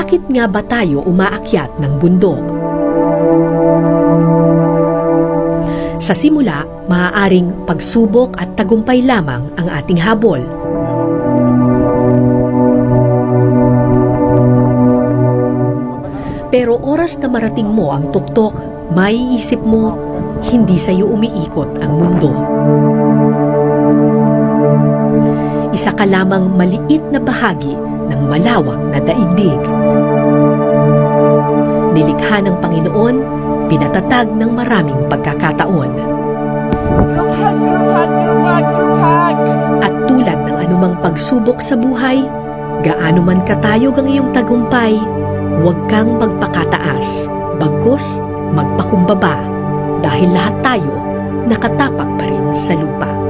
Bakit nga ba tayo umaakyat ng bundok? Sa simula, maaaring pagsubok at tagumpay lamang ang ating habol. Pero oras na marating mo ang tuktok, maiisip mo, hindi sa iyo umiikot ang mundo. Isa ka lamang maliit na bahagi ng malawak na daigdig. Nilikha ng Panginoon, pinatatag ng maraming pagkakataon. At tulad ng anumang pagsubok sa buhay, gaano man katayog ang iyong tagumpay, huwag kang magpakataas, bagkus magpakumbaba, dahil lahat tayo nakatapak pa rin sa lupa.